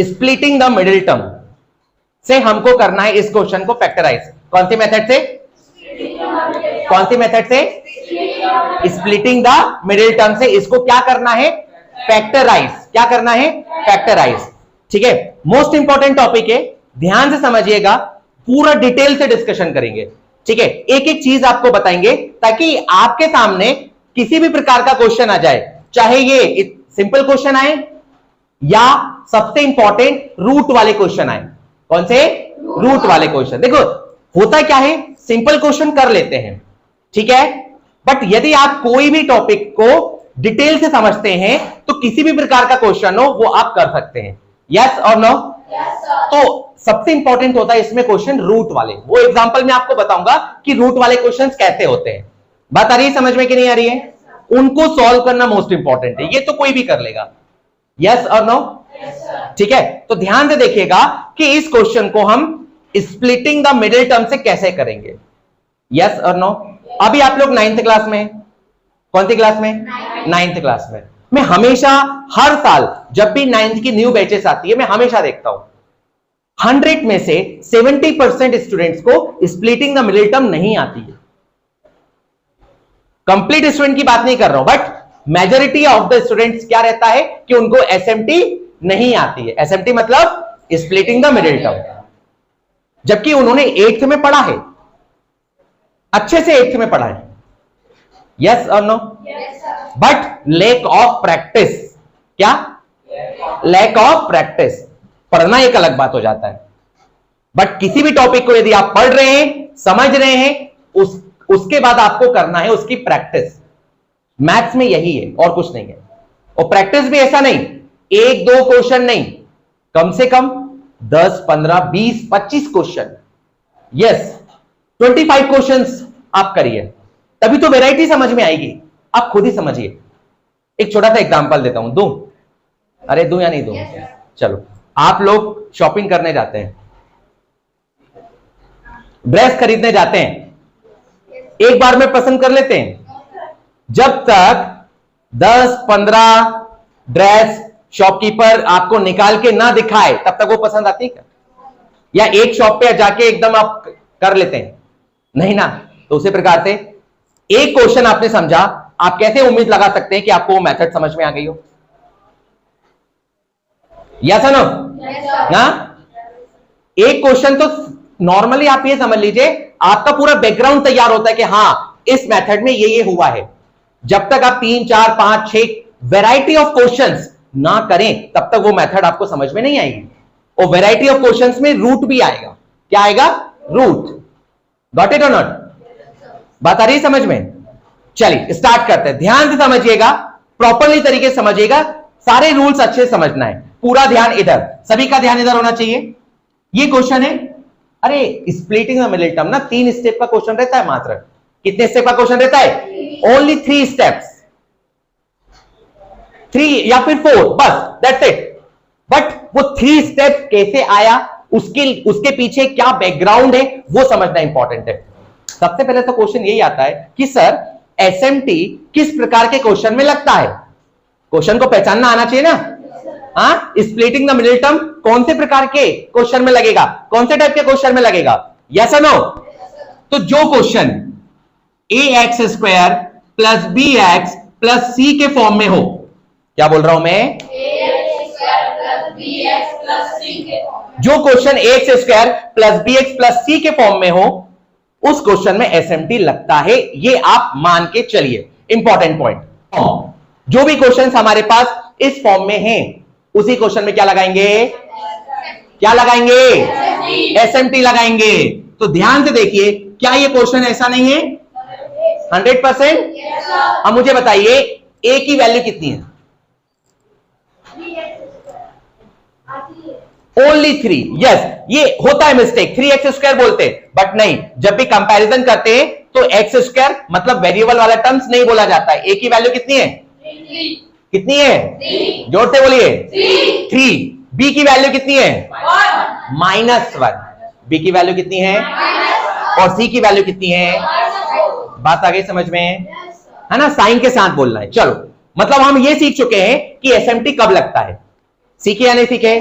Splitting the middle term से हमको करना है इस क्वेश्चन को फैक्टराइज। कौन सी मेथड से? कौन सी मेथड से? स्प्लिटिंग द मिडिल टर्म से इसको क्या करना है? फैक्टराइज। क्या करना है? फैक्टराइज। ठीक है, मोस्ट इंपॉर्टेंट टॉपिक है, ध्यान से समझिएगा, पूरा डिटेल से डिस्कशन करेंगे। ठीक है, एक एक चीज आपको बताएंगे ताकि आपके सामने किसी भी प्रकार का क्वेश्चन आ जाए, चाहे ये सिंपल क्वेश्चन आए या सबसे इंपॉर्टेंट रूट वाले क्वेश्चन आए। कौन से? रूट वाले क्वेश्चन। देखो होता क्या है, सिंपल क्वेश्चन कर लेते हैं, ठीक है, बट यदि आप कोई भी टॉपिक को डिटेल से समझते हैं तो किसी भी प्रकार का क्वेश्चन हो वो आप कर सकते हैं। यस और नो? तो सबसे इंपॉर्टेंट होता है इसमें क्वेश्चन रूट वाले। वो एग्जांपल में आपको बताऊंगा कि रूट वाले क्वेश्चंस कैसे होते हैं। बात आ रही है समझ में कि नहीं आ रही है? उनको सॉल्व करना मोस्ट इंपॉर्टेंट है, ये तो कोई भी कर लेगा। यस और नो? ठीक है, तो ध्यान से देखिएगा कि इस क्वेश्चन को हम स्प्लिटिंग द मिडिल टर्म से कैसे करेंगे। यस और नो? अभी आप लोग 9th क्लास में, कौन सी क्लास में? 9th क्लास में। मैं हमेशा हर साल जब भी 9th की न्यू बैचेस आती है मैं हमेशा देखता हूं 100 में से 70% स्टूडेंट्स को स्प्लिटिंग द मिडिल टर्म नहीं आती है। कंप्लीट स्टूडेंट की बात नहीं कर रहा हूं, but majority of the students क्या रहता है कि उनको एसएमटी नहीं आती है। एसएमटी मतलब स्प्लिटिंग द मिडिल टर्म, जबकि उन्होंने 8th में पढ़ा है, अच्छे से 8th में पढ़ा है। यस और no? But lack of practice. क्या? Lack of practice. पढ़ना एक अलग बात हो जाता है, बट किसी भी टॉपिक को यदि आप पढ़ रहे हैं, समझ रहे हैं, उसके बाद आपको करना है उसकी प्रैक्टिस। मैथ्स में यही है और कुछ नहीं है। और प्रैक्टिस भी ऐसा नहीं 1-2 क्वेश्चन नहीं, कम से कम 10, 15, 20, 25 क्वेश्चन। यस, 25 क्वेश्चंस आप करिए, तभी तो वैरायटी समझ में आएगी। आप खुद ही समझिए। एक छोटा सा एग्जांपल देता हूं, दूं? अरे दूं या नहीं दूं? चलो, आप लोग शॉपिंग करने जाते हैं, ड्रेस खरीदने जाते हैं, एक बार में पसंद कर लेते हैं? जब तक 10-15 ड्रेस शॉपकीपर आपको निकाल के ना दिखाए तब तक वो पसंद आती है क्या? या एक शॉप पे जाके एकदम आप कर लेते हैं? नहीं ना। तो उसी प्रकार से एक क्वेश्चन आपने समझा, आप कैसे उम्मीद लगा सकते हैं कि आपको वो मेथड समझ में आ गई हो? यस और नो? ना? एक क्वेश्चन तो नॉर्मली आप ये समझ लीजिए आपका पूरा बैकग्राउंड तैयार होता है कि हां इस मेथड में ये हुआ है। जब तक आप 3, 4, 5, 6 वैरायटी ऑफ क्वेश्चंस ना करें तब तक वो मेथड आपको समझ में नहीं आएगी। और वैरायटी ऑफ क्वेश्चंस में रूट भी आएगा। क्या आएगा? रूट। गॉट इट और नॉट? बात आ रही है समझ में? चलिए स्टार्ट करते हैं। ध्यान से समझिएगा, प्रॉपरली तरीके से समझिएगा, सारे रूल्स अच्छे से समझना है। पूरा ध्यान इधर, सभी का ध्यान इधर होना चाहिए। ये क्वेश्चन है, अरे स्प्लिटिंग द मिडिल टर्म ना 3 स्टेप का क्वेश्चन रहता है मात्र। कितने स्टेप का क्वेश्चन रहता है? ओनली 3 स्टेप्स, 3 या फिर 4, बस दैट्स इट। बट वो 3 स्टेप कैसे आया, उसके पीछे क्या बैकग्राउंड है, वो समझना इंपॉर्टेंट है। सबसे पहले तो क्वेश्चन यही आता है कि सर एसएमटी किस प्रकार के क्वेश्चन में लगता है? क्वेश्चन को पहचानना आना चाहिए ना। हाँ, स्प्लिटिंग द मिडिल टर्म कौन से प्रकार के क्वेश्चन में लगेगा, कौन से टाइप के क्वेश्चन में लगेगा? यस और नो? तो जो क्वेश्चन ax² + bx + c के फॉर्म में हो, क्या बोल रहा हूं मैं? जो क्वेश्चन ax² + bx + c के फॉर्म में हो उस क्वेश्चन में एसएमटी लगता है, ये आप मान के चलिए। इंपॉर्टेंट पॉइंट, जो भी क्वेश्चंस हमारे पास इस फॉर्म में हैं उसी क्वेश्चन में क्या लगाएंगे? क्या लगाएंगे? एसएमटी लगाएंगे। तो ध्यान से देखिए, क्या ये क्वेश्चन ऐसा नहीं है? 100%। अब मुझे बताइए ए की वैल्यू कितनी है? ओनली 3। यस, ये होता है मिस्टेक, 3x² बोलते हैं, बट नहीं, जब भी कंपैरिजन करते हैं तो x² मतलब वेरिएबल वाला टर्म्स नहीं बोला जाता है। a की वैल्यू कितनी है? 3। कितनी है? 3। जोर से बोलिए। 3। b की वैल्यू कितनी है? -1। b की वैल्यू कितनी है? और c की वैल्यू कितनी है? बात आ गई समझ में? है ना? साइन के साथ बोलना है। चलो, मतलब हम ये सीख चुके हैं कि एसएमटी कब लगता है। सीखे या नहीं सीखे?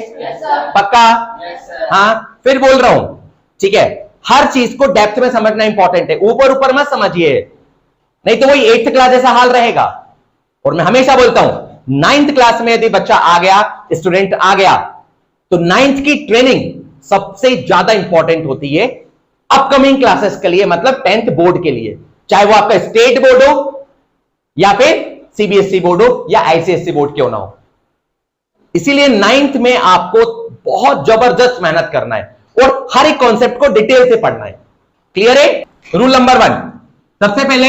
पक्का? हाँ, फिर बोल रहा हूं, ठीक है, हर चीज को डेप्थ में समझना इंपॉर्टेंट है, ऊपर ऊपर मत समझिए, नहीं तो वही 8th क्लास जैसा हाल रहेगा। और मैं हमेशा बोलता हूं 9th क्लास में यदि बच्चा आ गया, स्टूडेंट आ गया, तो 9th की ट्रेनिंग सबसे ज्यादा इंपॉर्टेंट होती है अपकमिंग क्लासेस के लिए, मतलब 10th बोर्ड के लिए, चाहे वो आपका स्टेट बोर्ड हो या फिर सीबीएसई बोर्ड हो या आईसीएसई बोर्ड क्यों ना हो। इसीलिए 9th में आपको बहुत जबरदस्त मेहनत करना है और हर एक कॉन्सेप्ट को डिटेल से पढ़ना है। क्लियर है? रूल नंबर 1, सबसे पहले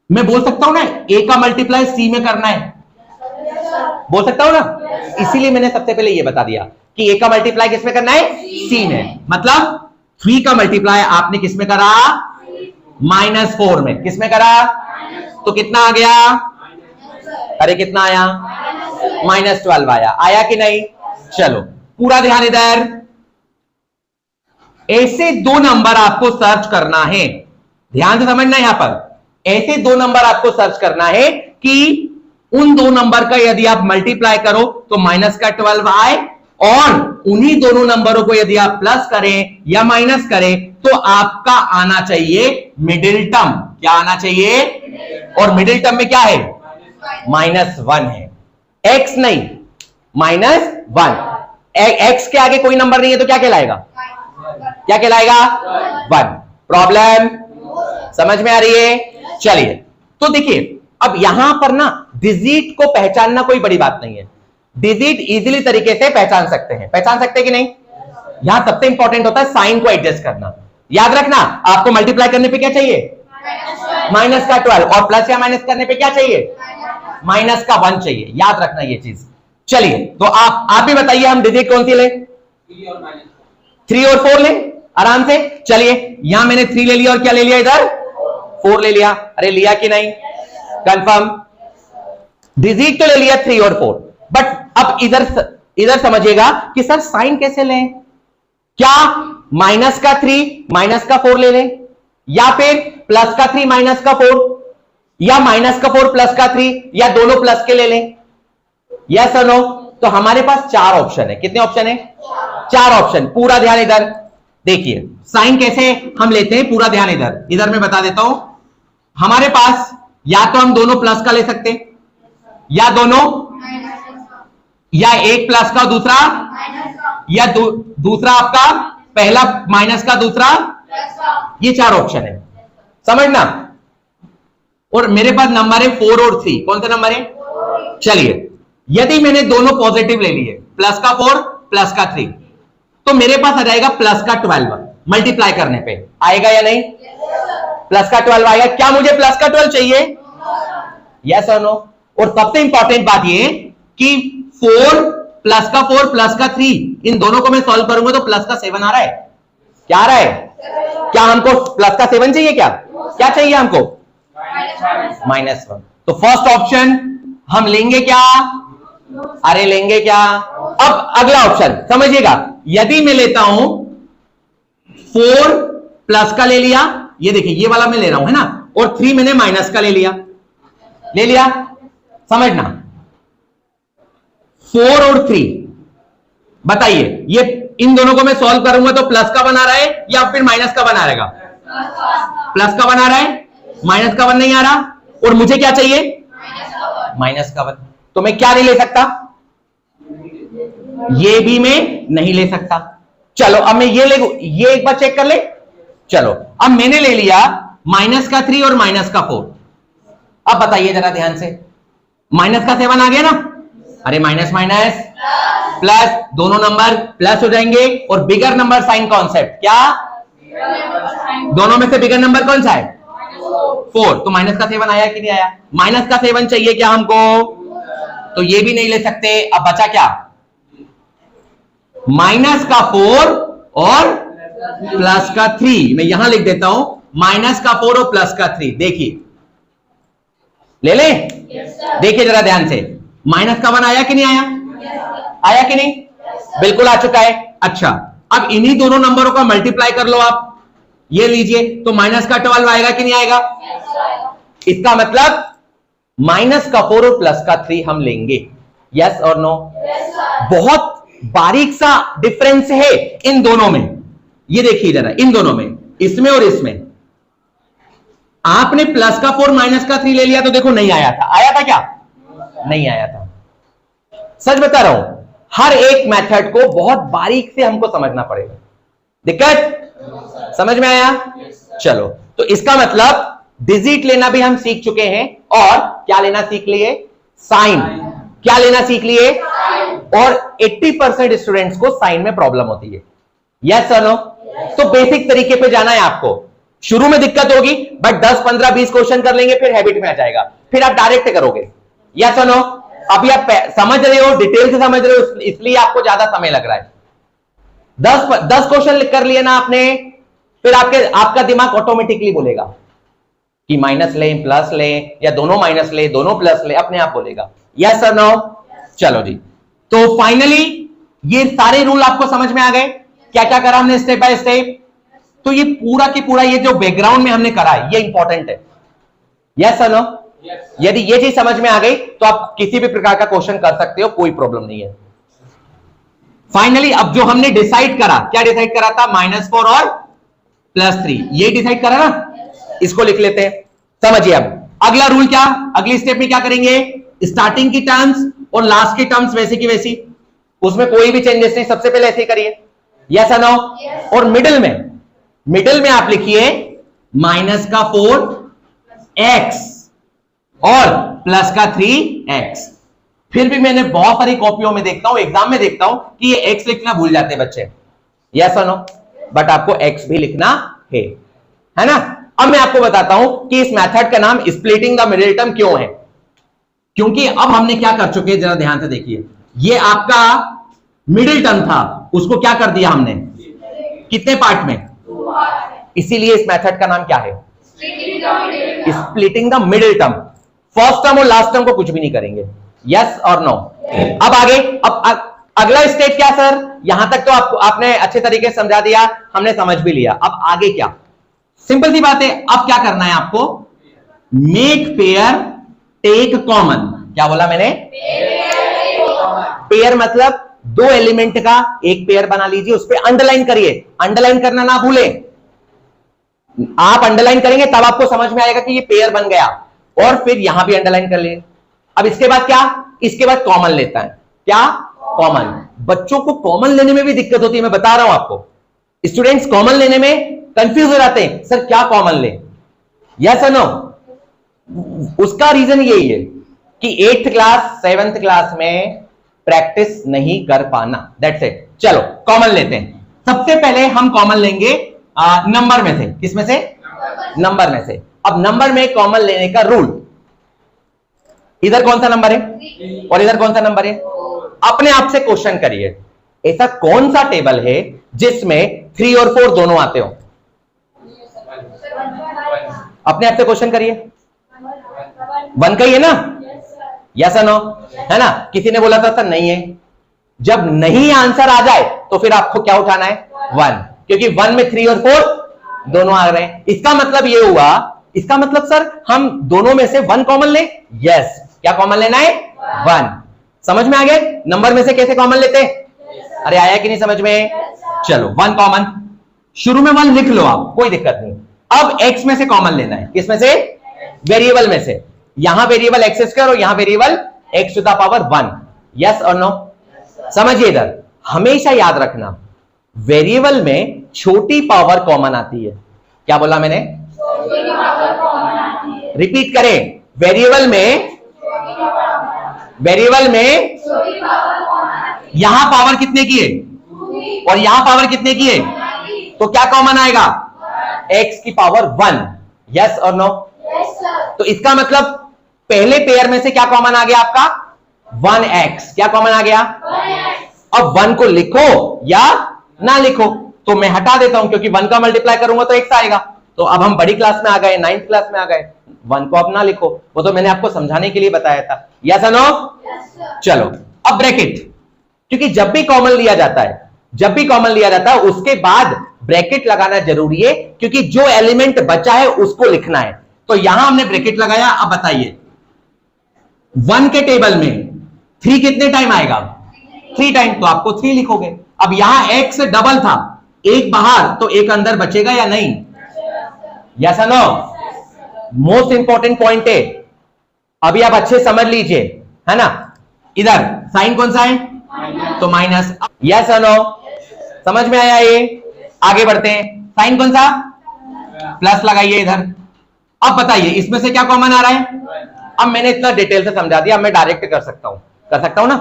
मैं बोल सकता हूं ना, ए का मल्टीप्लाई सी में करना है, बोल सकता हूं ना, इसीलिए मैंने सबसे पहले यह बता दिया कि ए का मल्टीप्लाई किसमें करना है? सी में। मतलब 3 का मल्टीप्लाई आपने किसमें करा? -4 में। किसमें करा? तो कितना आ गया? अरे कितना आया? -12 आया कि नहीं? चलो पूरा ध्यान इधर, ऐसे 2 नंबर आपको सर्च करना है, ध्यान से समझना यहां पर, ऐसे 2 नंबर आपको सर्च करना है कि उन 2 नंबर का यदि आप मल्टीप्लाई करो तो -12 आए, और उन्हीं दोनों नंबरों को यदि आप प्लस करें या माइनस करें तो आपका आना चाहिए मिडिल टर्म। क्या आना चाहिए? और मिडिल टर्म में क्या है? -1 है, x नहीं, -1। x के आगे कोई नंबर नहीं है तो क्या कहलाएगा? क्या कहलाएगा? 1। प्रॉब्लम समझ में आ रही है? चलिए, तो देखिए अब यहां पर ना डिजिट को पहचानना कोई बड़ी बात नहीं है, डिजिट इजीली तरीके से पहचान सकते हैं। पहचान सकते हैं कि नहीं? यहां सबसे इंपॉर्टेंट होता है साइन को एडजस्ट करना। याद रखना, आपको मल्टीप्लाई करने पे क्या चाहिए? -12, और प्लस या माइनस करने पे क्या चाहिए? -1 चाहिए। याद रखना ये चीज। चलिए, तो आप भी बताइए, हम डिजिट कौन सी ले? 3 और 4 ले, आराम से। चलिए, यहां मैंने 3 ले लिया और क्या ले लिया? इधर 4 ले लिया। अरे लिया कि नहीं? कंफर्म? डिजिट तो ले लिया 3 और 4, बट अब इधर समझिएगा कि सर साइन कैसे लें? क्या माइनस का 3 माइनस का 4 ले लें, या फिर प्लस का 3 माइनस का 4, या माइनस का 4 प्लस का 3, या दोनों प्लस के ले लें? यस और नो? तो हमारे पास 4 ऑप्शन है। कितने ऑप्शन है? 4 ऑप्शन। पूरा ध्यान इधर देखिए, साइन कैसे हम लेते हैं, पूरा ध्यान इधर मैं बता देता हूं। हमारे पास या तो हम दोनों प्लस का ले सकते हैं, या दोनों, या एक प्लस का दूसरा, या दूसरा आपका पहला माइनस का दूसरा, ये 4 ऑप्शन है, समझना। और मेरे पास नंबर है 4 और 3। कौन सा नंबर है? चलिए, यदि मैंने दोनों पॉजिटिव ले लिए, प्लस का 4 प्लस का 3, तो मेरे पास आ जाएगा प्लस का 12। मल्टीप्लाई करने पे आएगा या नहीं? प्लस का 12 आएगा। क्या मुझे प्लस का 12 चाहिए? यस और नो? और सबसे इंपॉर्टेंट बात ये कि 4 प्लस का 4 प्लस का 3, इन दोनों को मैं सॉल्व करूंगा तो प्लस का 7 आ रहा है। क्या आ रहा है? क्या हमको प्लस का 7 चाहिए? क्या चाहिए हमको? -1। तो फर्स्ट ऑप्शन हम लेंगे क्या? अरे लेंगे क्या? अब अगला ऑप्शन समझिएगा, यदि मैं लेता हूं 4 प्लस का ले लिया, ये देखिए ये वाला मैं ले रहा हूं, है ना, और 3 मैंने माइनस का ले लिया, समझना। 4 और 3, बताइए, ये इन दोनों को मैं सॉल्व करूंगा तो प्लस का बना रहा है या फिर माइनस का बना रहेगा? प्लस का बना रहा है, माइनस का 1 नहीं आ रहा, और मुझे क्या चाहिए? माइनस का 1। तो मैं क्या नहीं ले सकता? ये भी मैं नहीं ले सकता। चलो अब मैं ये एक बार चेक कर ले। चलो अब मैंने ले लिया माइनस का 3 और माइनस का 4। अब बताइए जरा ध्यान से, माइनस का 7 आ गया ना? अरे माइनस माइनस प्लस, दोनों नंबर प्लस हो जाएंगे, और बिगर नंबर साइन कॉन्सेप्ट। क्या? दोनों में से बिगर नंबर कौन सा है? 4। तो माइनस का 7 आया कि नहीं आया? माइनस का 7 चाहिए क्या हमको? तो ये भी नहीं ले सकते। अब बचा क्या? माइनस का 4 और प्लस का 3। मैं यहां लिख देता हूं, माइनस का 4 और प्लस का 3। देखिए, ले ले? देखिए जरा ध्यान से, माइनस का 1 आया कि नहीं आया? आया कि नहीं? बिल्कुल आ चुका है। अच्छा, अब इन्हीं दोनों नंबरों का मल्टीप्लाई कर लो आप, ये लीजिए, तो माइनस का 12 आएगा कि नहीं आएगा? इसका मतलब माइनस का 4 और प्लस का 3 हम लेंगे। यस और नो? बहुत बारीक सा डिफरेंस है इन दोनों में। ये देखिए जरा, इन दोनों में, इसमें और इसमें। आपने प्लस का 4 माइनस का 3 ले लिया तो देखो नहीं आया था। आया था क्या? नहीं आया था। सच बता रहा हूं, हर एक मेथड को बहुत बारीक से हमको समझना पड़ेगा। दिक्कत समझ में आया? चलो, तो इसका मतलब डिजिट लेना भी हम सीख चुके हैं, और क्या लेना सीख लिए? साइन। क्या लेना सीख लिए? और 80% स्टूडेंट्स को साइन में प्रॉब्लम होती है। यस और नो? तो बेसिक तरीके पे जाना है आपको। शुरू में दिक्कत होगी, बट 10 15 20 क्वेश्चन कर लेंगे, फिर हैबिट में आ जाएगा, फिर आप डायरेक्ट करोगे। यस और नो? अभी आप समझ रहे हो, डिटेल से समझ रहे हो, इसलिए आपको ज्यादा समय लग रहा है। 10 क्वेश्चन कर लिए ना आपने, फिर आपका दिमाग ऑटोमेटिकली बोलेगा कि माइनस ले, प्लस ले, या दोनों माइनस ले, दोनों प्लस ले, अपने आप बोलेगा। यस और नो? चलो जी, तो फाइनली ये सारे रूल आपको समझ में आ गए। क्या क्या करा हमने स्टेप बाय स्टेप? तो ये पूरा की पूरा ये जो बैकग्राउंड में हमने करा है, ये इंपॉर्टेंट है। यस और नो? यदि ये चीज समझ में आ गई तो आप किसी भी प्रकार का क्वेश्चन कर सकते हो, कोई प्रॉब्लम नहीं है। फाइनली अब जो हमने डिसाइड करा, क्या डिसाइड करा था? -4 और +3, ये डिसाइड करा ना, इसको लिख लेते हैं। समझिए अब अगला रूल क्या, अगली स्टेप में क्या करेंगे? स्टार्टिंग की टर्म्स और लास्ट की टर्म्स वैसी की वैसी, उसमें कोई भी चेंजेस नहीं, सबसे पहले ऐसे ही करिए। यस और नो? और मिडिल में आप लिखिए -4x और +3x। फिर भी मैंने बहुत सारी कॉपियों में देखता हूं, एग्जाम में देखता हूं कि ये x लिखना भूल जाते हैं बच्चे। यस और नो? बट आपको x भी लिखना है ना? अब मैं आपको बताता हूं कि इस मेथड का नाम स्प्लिटिंग द मिडिल टर्म क्यों है। क्योंकि अब हमने क्या कर चुके हैं, जरा ध्यान से देखिए। ये आपका मिडिल टर्म था, उसको क्या कर दिया हमने? कितने पार्ट में? इसीलिए इस मेथड का नाम क्या है? Splitting the middle term. First term और लास्ट टर्म को कुछ भी नहीं करेंगे। यस और नो? अब आगे, अब अगला स्टेप क्या सर? यहां तक तो आपने अच्छे तरीके से समझा दिया, हमने समझ भी लिया। अब आगे क्या? सिंपल सी बात है। अब क्या करना है आपको? Make pair take common. क्या बोला मैंने? पेयर मतलब दो एलिमेंट का एक पेयर बना लीजिए, उस पर अंडरलाइन करिए। अंडरलाइन करना ना भूले, आप अंडरलाइन करेंगे तब आपको समझ में आएगा कि ये पेयर बन गया। और फिर यहां भी अंडरलाइन कर लिए। अब इसके बाद क्या? इसके बाद कॉमन लेता है। क्या? कॉमन। बच्चों को कॉमन लेने में भी दिक्कत होती है, मैं बता रहा हूं आपको। स्टूडेंट्स कॉमन लेने में कंफ्यूज हो जाते हैं, सर क्या कॉमन ले? यस और नो? उसका रीजन यही है कि 8th क्लास 7th क्लास में प्रैक्टिस नहीं कर पाना, दैट्स इट। चलो कॉमन लेते हैं। सबसे पहले हम कॉमन लेंगे नंबर में से। किसमें से? नंबर में से। अब नंबर में कॉमन लेने का रूल, इधर कौन सा नंबर है और इधर कौन सा नंबर है? अपने आप से क्वेश्चन करिए, ऐसा कौन सा टेबल है जिसमें 3 और 4 दोनों आते हो? अपने आप से क्वेश्चन करिए। 1 का ही है ना? यस और नो? है ना? किसी ने बोला था सर नहीं है। जब नहीं आंसर आ जाए तो फिर आपको क्या उठाना है? 1, क्योंकि 1 में 3 और 4 दोनों आ रहे हैं। इसका मतलब ये हुआ, इसका मतलब सर हम दोनों में से 1 कॉमन ले। यस, क्या कॉमन लेना है? 1। समझ में आ गया? नंबर में से कैसे कॉमन लेते हैं? अरे आया कि नहीं समझ में? चलो 1 कॉमन, शुरू में 1 लिख लो आप, कोई दिक्कत नहीं। अब x में से कॉमन लेना है। किसमें से? वेरिएबल में से। यहां वेरिएबल एक्स स्क्वायर और यहां variable x to the power 1। Yes और नो? समझिए, इधर हमेशा याद रखना, वेरिएबल में छोटी पावर कॉमन आती है। क्या बोला मैंने? रिपीट करें, वेरिएबल में यहां पावर कितने की है और यहां पावर कितने की है? तो क्या कॉमन आएगा? x की पावर 1। यस और नो? तो इसका मतलब पहले पेयर में से क्या कॉमन आ गया आपका? 1x। क्या कॉमन आ गया? अब 1 को लिखो या ना लिखो, तो मैं हटा देता हूं, क्योंकि 1 का मल्टीप्लाई करूंगा तो x आएगा। तो अब हम बड़ी क्लास में आ गए, 9th क्लास में आ गए। 1 को अब ना लिखो, वो तो मैंने आपको समझाने के लिए बताया था। यस और नो? चलो अब ब्रैकेट, क्योंकि जब भी कॉमन लिया जाता है उसके बाद ब्रैकेट लगाना जरूरी है, क्योंकि जो एलिमेंट बचा है उसको लिखना है। तो यहां हमने ब्रैकेट लगाया। अब बताइए, 1 के टेबल में 3 कितने टाइम आएगा? 3 टाइम, तो आपको 3 लिखोगे। अब यहां x डबल था, एक बाहर तो एक अंदर बचेगा या नहीं? यस या नो? मोस्ट इंपॉर्टेंट पॉइंट है, अभी आप अच्छे समझ लीजिए, है ना। इधर साइन कौन सा है? तो माइनस। यस या नो? समझ में आया ये? आगे बढ़ते हैं, साइन कौन सा? प्लस लगाइए इधर। अब बताइए इसमें से क्या कॉमन आ रहा है? अब मैंने इतना डिटेल से समझा दिया, अब मैं डायरेक्ट कर सकता हूं ना।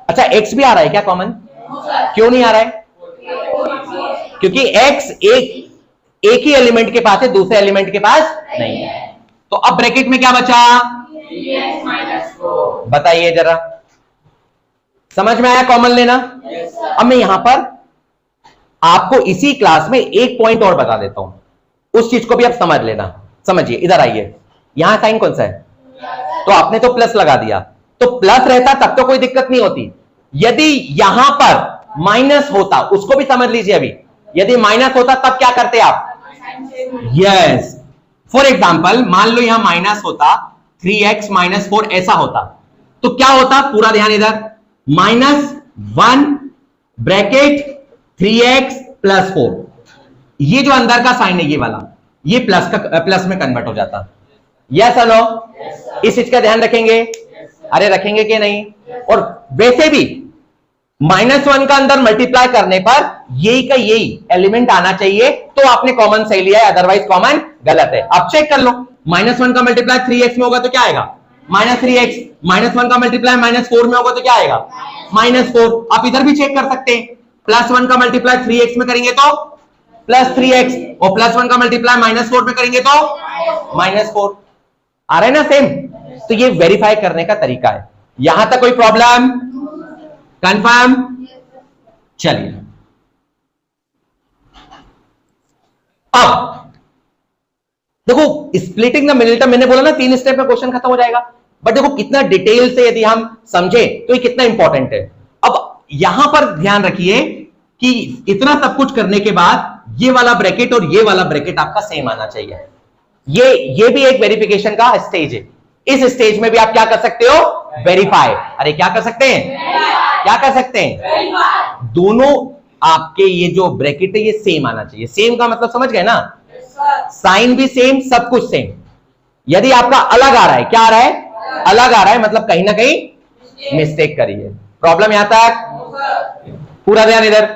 अच्छा, एक्स भी आ रहा है क्या कॉमन? क्यों नहीं आ रहा है? क्योंकि एक्स एक ही एलिमेंट के पास है, दूसरे एलिमेंट के पास नहीं है। तो अब ब्रैकेट में क्या बचा? बताइए जरा, समझ में आया कॉमन लेना? अब मैं यहां पर आपको इसी क्लास में एक पॉइंट और बता देता हूं, उस चीज को भी आप समझ लेना। समझिए, इधर आइए, यहां साइन कौन सा है? तो आपने तो प्लस लगा दिया, तो प्लस रहता तब तो कोई दिक्कत नहीं होती। यदि यहां पर माइनस होता, उसको भी समझ लीजिए। अभी यदि माइनस होता तब क्या करते आप? यस, फॉर एग्जाम्पल मान लो यहां माइनस होता, 3x माइनस 4 ऐसा होता, तो क्या होता? पूरा ध्यान इधर, -1 ब्रैकेट 3x प्लस 4, ये जो अंदर का साइन है ये वाला, ये प्लस में कन्वर्ट हो जाता। यस और नो? इस चीज का ध्यान रखेंगे? अरे रखेंगे कि नहीं? और वैसे भी -1 का अंदर मल्टीप्लाई करने पर यही का यही एलिमेंट आना चाहिए, तो आपने कॉमन सही लिया है, अदरवाइज कॉमन गलत है। अब चेक कर लो, -1 का मल्टीप्लाई 3x में होगा तो क्या आएगा? -3x। -1 का मल्टीप्लाई -4 में होगा तो क्या आएगा? -4। आप इधर भी चेक कर सकते हैं, +1 का मल्टीप्लाई 3x में करेंगे तो +3x, और +1 का मल्टीप्लाई -4 में करेंगे तो -4। आ रहा है ना सेम? तो ये वेरीफाई करने का तरीका है। यहां तक कोई प्रॉब्लम? कंफर्म? चलिए, अब देखो स्प्लिटिंग द मिडिल टर्म, मैंने बोला ना 3 स्टेप में क्वेश्चन खत्म हो जाएगा, बट देखो कितना डिटेल से यदि हम समझे तो ये कितना इंपॉर्टेंट है। अब यहां पर ध्यान रखिए कि इतना सब कुछ करने के बाद ये वाला ब्रैकेट और ये वाला ब्रैकेट आपका सेम आना चाहिए। ये भी एक वेरिफिकेशन का स्टेज है। इस स्टेज में भी आप क्या कर सकते हो? वेरीफाई। अरे क्या कर सकते हैं? क्या कर सकते हैं? दोनों आपके ये जो ब्रैकेट है ये सेम आना चाहिए। सेम का मतलब समझ गए ना? साइन भी सेम, सब कुछ सेम। यदि आपका अलग आ रहा है, क्या आ रहा है? अलग आ रहा है, मतलब कहीं ना कहीं मिस्टेक करिए। प्रॉब्लम यहां तक? पूरा ध्यान इधर।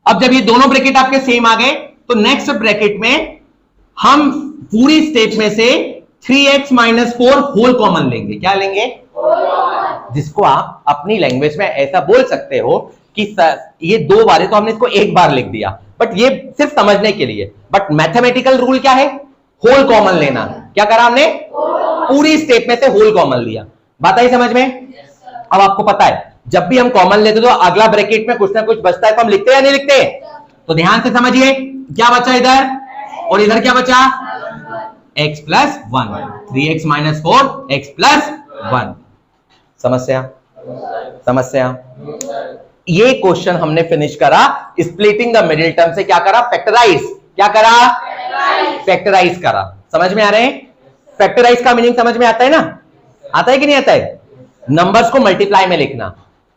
अब जब ये दोनों ब्रैकेट आपके सेम आ गए, तो नेक्स्ट ब्रैकेट में हम पूरी स्टेप में से 3x माइनस 4 होल कॉमन लेंगे। क्या लेंगे? जिसको आप अपनी लैंग्वेज में ऐसा बोल सकते हो कि ये 2 बार है तो हमने इसको 1 बार लिख दिया, बट ये सिर्फ समझने के लिए। बट मैथमेटिकल रूल क्या है? होल कॉमन लेना। क्या करा हमने? पूरी स्टेप में से होल कॉमन लिया। बात आई समझ में? अब आपको पता है जब भी हम कॉमन लेते तो अगला ब्रैकेट में कुछ ना कुछ बचता है, तो हम लिखते हैं या नहीं लिखते? तो ध्यान से समझिए, क्या बचा इधर और इधर क्या बचा? x plus 1, 3x minus 4 x plus 1। समस्या? समस्या? ये क्वेश्चन हमने फिनिश करा स्प्लिटिंग द मिडिल टर्म से। क्या करा? फैक्टराइज। क्या करा? फैक्टराइज करा। समझ में आ रहे हैं? फैक्टराइज का मीनिंग समझ में आता है ना? आता है कि नहीं आता है? नंबर्स को मल्टीप्लाई में लिखना,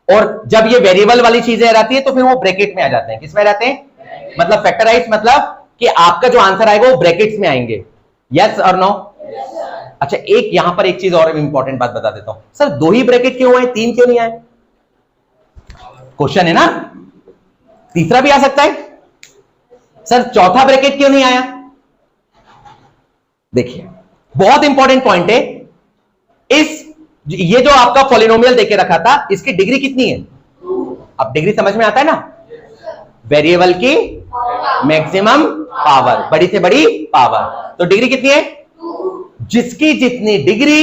और जब ये वेरिएबल वाली चीजें रहती है तो फिर वो ब्रैकेट में आ जाते हैं। किस में रहते हैं? मतलब फैक्टराइज मतलब कि आपका जो आंसर आएगा वो ब्रैकेट्स में आएंगे। यस और नो? अच्छा, एक यहां पर एक चीज और इंपॉर्टेंट बात बता देता हूं। सर 2 ही ब्रैकेट क्यों आए, 3 क्यों नहीं आए? क्वेश्चन है ना, तीसरा भी आ सकता है। सर चौथा ब्रैकेट क्यों नहीं आया? देखिए बहुत इंपॉर्टेंट पॉइंट है। ये जो आपका पॉलिनोमियल देके रखा था, इसकी डिग्री कितनी है? अब डिग्री समझ में आता है ना? वेरिएबल की मैक्सिमम पावर, बड़ी से बड़ी पावर। तो डिग्री कितनी है? जिसकी जितनी डिग्री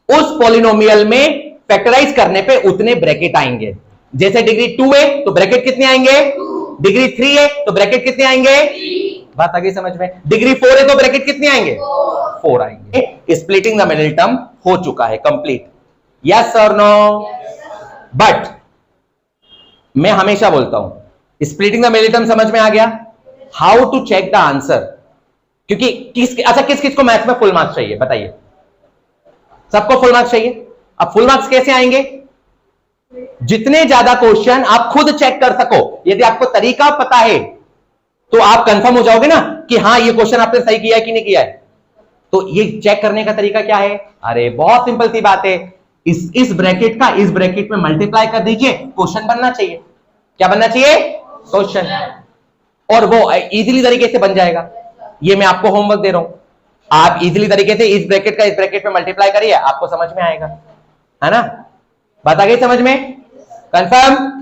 उस पॉलिनोमियल में फैक्टराइज करने पे उतने ब्रैकेट आएंगे। जैसे डिग्री 2 है तो ब्रैकेट कितने आएंगे? डिग्री 3 है तो ब्रैकेट कितने आएंगे? बात आ गई समझ में? डिग्री 4 है तो ब्रैकेट कितने आएंगे? 4 आएंगे। स्प्लिटिंग द मिडिल टर्म हो चुका है कंप्लीट। यस और नो? बट मैं हमेशा बोलता हूं स्प्लिटिंग द मिडिल टर्म समझ में आ गया, how to check the answer. क्योंकि किस किस को मैथ्स में फुल मार्क्स चाहिए? बताइए। सबको फुल मार्क्स चाहिए? अब फुल मार्क्स कैसे आएंगे? जितने ज्यादा क्वेश्चन आप खुद चेक कर सको। यदि आपको तरीका पता है तो आप कंफर्म हो जाओगे ना कि हाँ ये क्वेश्चन आपने सही किया है कि नहीं किया है। तो ये चेक करने का तरीका क्या है? अरे बहुत सिंपल सी बात है, इस ब्रैकेट का इस ब्रैकेट में मल्टीप्लाई कर दीजिए, क्वेश्चन बनना चाहिए। क्या बनना चाहिए? क्वेश्चन। और वो इजीली तरीके से बन जाएगा। ये मैं आपको होमवर्क दे रहा हूं, आप इजीली तरीके से इस ब्रैकेट का इस ब्रैकेट में मल्टीप्लाई करिए, आपको समझ में आएगा, है ना? बात आ गई समझ में? कंफर्म?